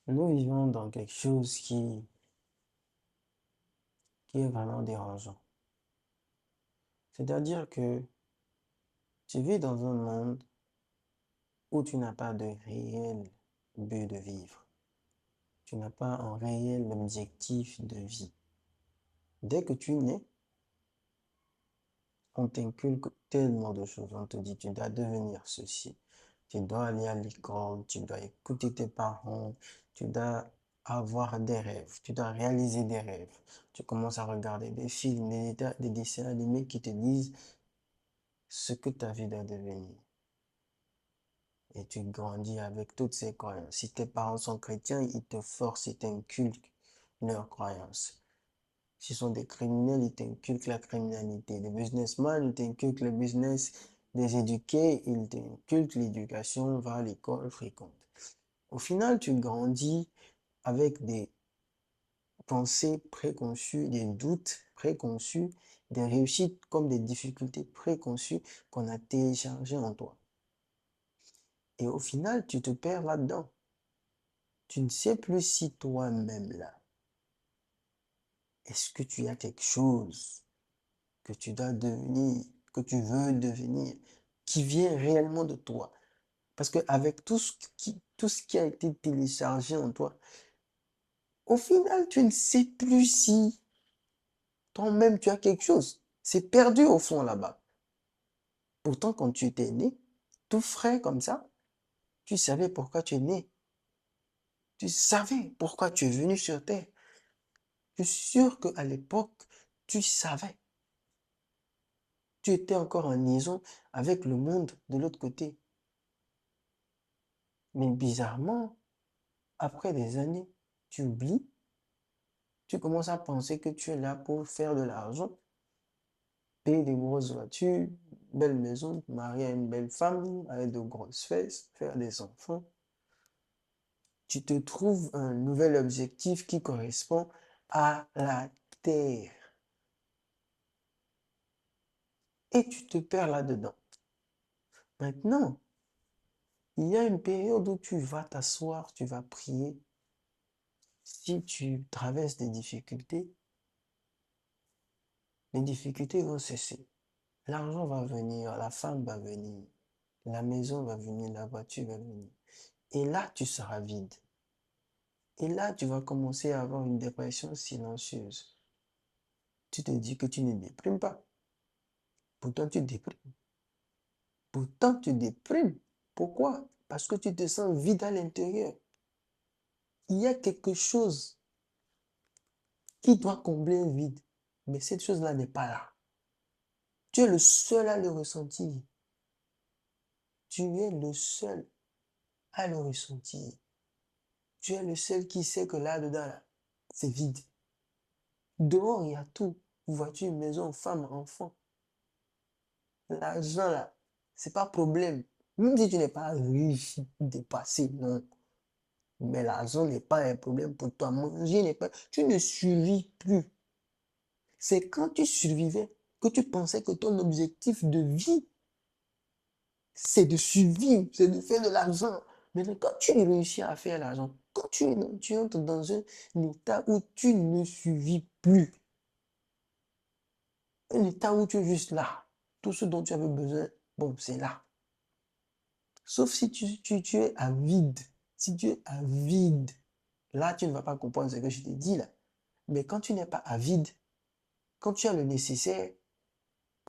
Nous vivons dans quelque chose qui est vraiment dérangeant. C'est-à-dire que tu vis dans un monde où tu n'as pas de réel but de vivre. Tu n'as pas un réel objectif de vie. Dès que tu nais, on t'inculque tellement de choses. On te dit, tu dois devenir ceci. Tu dois aller à l'école, tu dois écouter tes parents, tu dois avoir des rêves, tu dois réaliser des rêves. Tu commences à regarder des films, des dessins animés qui te disent ce que ta vie doit devenir. Et tu grandis avec toutes ces croyances. Si tes parents sont chrétiens, ils te forcent, ils t'inculquent leurs croyances. S'ils sont des criminels, ils t'inculquent la criminalité. Des businessmen, ils t'inculquent le business. Des éduqués, ils t'inculquent l'éducation, va à l'école, fréquente. Au final, tu grandis avec des pensées préconçues, des doutes préconçus, des réussites comme des difficultés préconçues qu'on a téléchargées en toi. Et au final, tu te perds là-dedans. Tu ne sais plus si toi-même là, est-ce que tu as quelque chose que tu dois devenir, que tu veux devenir, qui vient réellement de toi. Parce qu'avec tout ce qui a été téléchargé en toi, au final, tu ne sais plus si toi-même tu as quelque chose. C'est perdu au fond là-bas. Pourtant, quand tu étais né, tout frais comme ça, tu savais pourquoi tu es né. Tu savais pourquoi tu es venu sur Terre. Je suis sûr qu'à l'époque, tu savais. Tu étais encore en liaison avec le monde de l'autre côté. Mais bizarrement, après des années, tu oublies, tu commences à penser que tu es là pour faire de l'argent, payer des grosses voitures, belle maison, marier à une belle femme, avec de grosses fesses, faire des enfants. Tu te trouves un nouvel objectif qui correspond à la terre. Et tu te perds là-dedans. Maintenant, il y a une période où tu vas t'asseoir, tu vas prier. Si tu traverses des difficultés, les difficultés vont cesser. L'argent va venir, la femme va venir, la maison va venir, la voiture va venir. Et là, tu seras vide. Et là, tu vas commencer à avoir une dépression silencieuse. Tu te dis que tu ne déprimes pas. Pourtant, tu déprimes. Pourtant, tu déprimes. Pourquoi? Parce que tu te sens vide à l'intérieur. Il y a quelque chose qui doit combler un vide. Mais cette chose-là n'est pas là. Tu es le seul à le ressentir. Tu es le seul à le ressentir. Tu es le seul qui sait que là-dedans, là, c'est vide. Dehors, il y a tout. Voiture, maison, femme, enfant. L'argent, là, c'est pas problème. Même si tu n'es pas riche, dépassé, non. Mais l'argent n'est pas un problème pour toi. Manger n'est pas... Tu ne survis plus. C'est quand tu survivais que tu pensais que ton objectif de vie, c'est de survivre, c'est de faire de l'argent. Mais quand tu réussis à faire l'argent, quand tu entres dans un état où tu ne survis plus, un état où tu es juste là, tout ce dont tu avais besoin, bon, c'est là. Sauf si tu es à vide. Si tu es à vide, là, tu ne vas pas comprendre ce que je te dis là. Mais quand tu n'es pas à vide, quand tu as le nécessaire,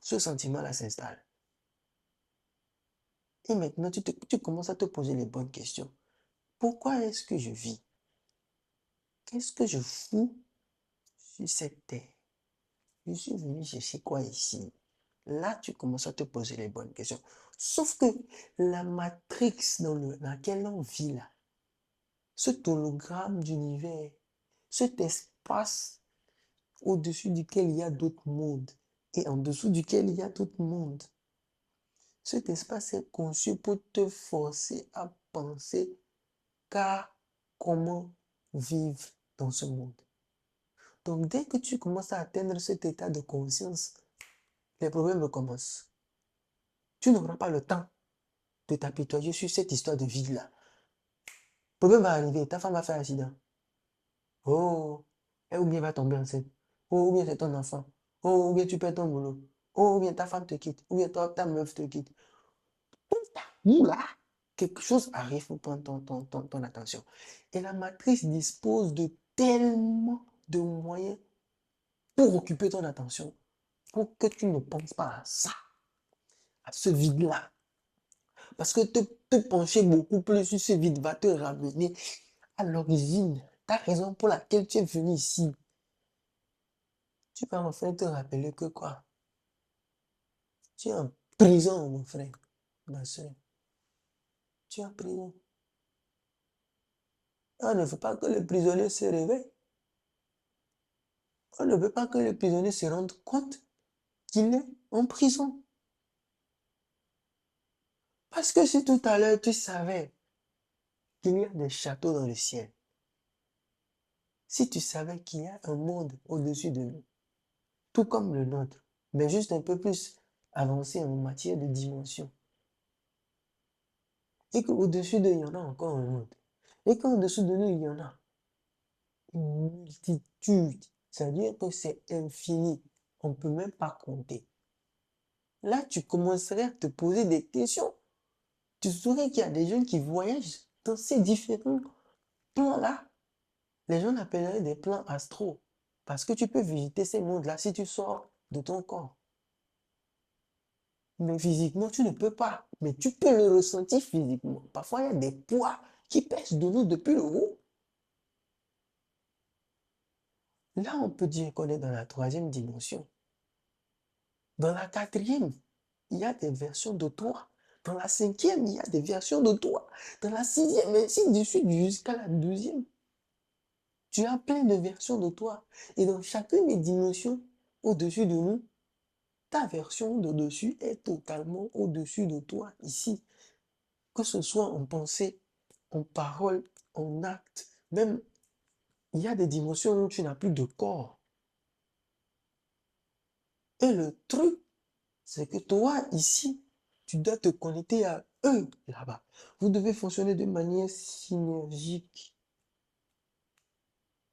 ce sentiment-là s'installe. Et maintenant, tu commences à te poser les bonnes questions. Pourquoi est-ce que je vis? Qu'est-ce que je fous sur cette terre? Je suis venu chercher quoi ici? Là, tu commences à te poser les bonnes questions. Sauf que la matrix dans laquelle on vit là, cet hologramme d'univers, cet espace au-dessus duquel il y a d'autres mondes et en dessous duquel il y a d'autres mondes, cet espace est conçu pour te forcer à penser qu'à comment vivre dans ce monde. Donc, dès que tu commences à atteindre cet état de conscience, les problèmes recommencent. Tu n'auras pas le temps de t'apitoyer sur cette histoire de vie-là. problème va arriver, ta femme va faire accident. Oh, ou bien va tomber enceinte. Oh, ou bien c'est ton enfant. Oh, ou bien tu perds ton boulot. Oh, ou bien ta femme te quitte. Ou bien toi, ta meuf te quitte. Ou là, quelque chose arrive pour prendre ton attention. Et la matrice dispose de tellement de moyens pour occuper ton attention, pour que tu ne penses pas à ça, à ce vide-là. Parce que te pencher beaucoup plus sur ce vide va te ramener à l'origine, ta raison pour laquelle tu es venu ici. Tu vas enfin te rappeler que quoi? Tu es en prison, mon frère, ma soeur. Tu es en prison. On ne veut pas que le prisonnier se réveille. On ne veut pas que le prisonnier se rende compte qu'il est en prison. Parce que si tout à l'heure tu savais qu'il y a des châteaux dans le ciel, si tu savais qu'il y a un monde au-dessus de nous, tout comme le nôtre, mais juste un peu plus avancé en matière de dimension, et qu'au-dessus de nous, il y en a encore un autre, et qu'au-dessus de nous, il y en a une multitude, c'est-à-dire que c'est infini, on ne peut même pas compter. Là, tu commencerais à te poser des questions. Tu saurais qu'il y a des gens qui voyagent dans ces différents plans-là. Les gens l'appelleraient des plans astro. Parce que tu peux visiter ces mondes-là si tu sors de ton corps. Mais physiquement, tu ne peux pas. Mais tu peux le ressentir physiquement. Parfois, il y a des poids qui pèsent de nous depuis le haut. Là, on peut dire qu'on est dans la troisième dimension. Dans la quatrième, il y a des versions de toi. Dans la cinquième, il y a des versions de toi. Dans la sixième, ainsi de suite, jusqu'à la deuxième. Tu as plein de versions de toi. Et dans chacune des dimensions au-dessus de nous, ta version de dessus est totalement au-dessus de toi ici. Que ce soit en pensée, en parole, en acte, même il y a des dimensions où tu n'as plus de corps. Et le truc, c'est que toi ici, tu dois te connecter à eux là-bas. Vous devez fonctionner de manière synergique.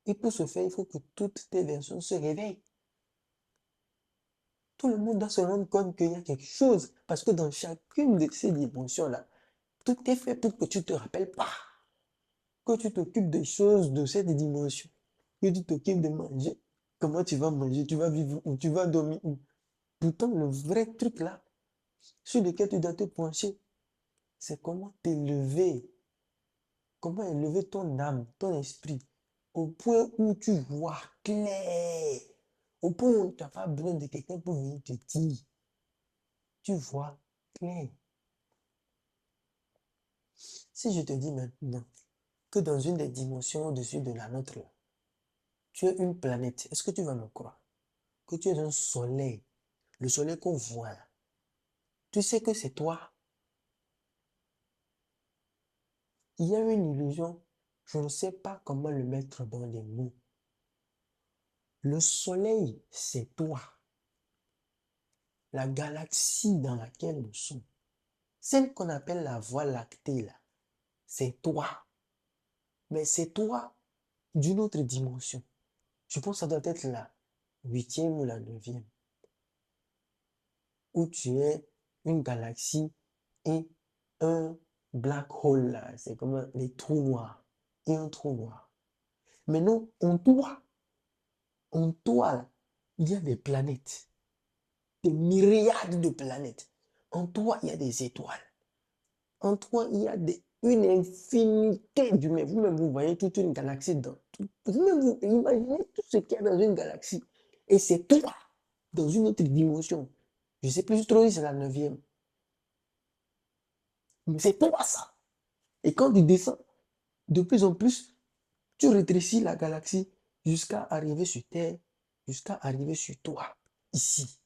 Et pour ce faire, il faut que toutes tes versions se réveillent. Tout le monde doit se rendre compte qu'il y a quelque chose. Parce que dans chacune de ces dimensions-là, tout est fait pour que tu ne te rappelles pas. Que tu t'occupes des choses de cette dimension. Que tu t'occupes de manger. Comment tu vas manger? Tu vas vivre où? Tu vas dormir où? Pourtant, le vrai truc là, sur lequel tu dois te pencher, c'est comment t'élever. Comment élever ton âme, ton esprit, au point où tu vois clair. Au point où tu n'as pas besoin de quelqu'un pour venir te dire. Tu vois clair. Si je te dis maintenant que dans une des dimensions au-dessus de la nôtre, tu es une planète, est-ce que tu vas me croire? Que tu es un soleil, le soleil qu'on voit là. Tu sais que c'est toi. Il y a une illusion, je ne sais pas comment le mettre dans les mots. Le soleil, c'est toi. La galaxie dans laquelle nous sommes, celle qu'on appelle la Voie lactée là, c'est toi. Mais c'est toi d'une autre dimension. Je pense que ça doit être la huitième ou la neuvième. Où tu es une galaxie et un black hole là, c'est comme les trous noirs et un trou noir. Mais non, en toi là, il y a des planètes, des myriades de planètes. En toi, il y a des étoiles. En toi, il y a une infinité d'humains. Vous-même, vous voyez toute une galaxie dedans. Vous-même, vous imaginez tout ce qu'il y a dans une galaxie. Et c'est toi, dans une autre dimension. Je ne sais plus trop si c'est la neuvième. Mais c'est toi ça. Et quand tu descends, de plus en plus, tu rétrécis la galaxie jusqu'à arriver sur Terre, jusqu'à arriver sur toi, ici.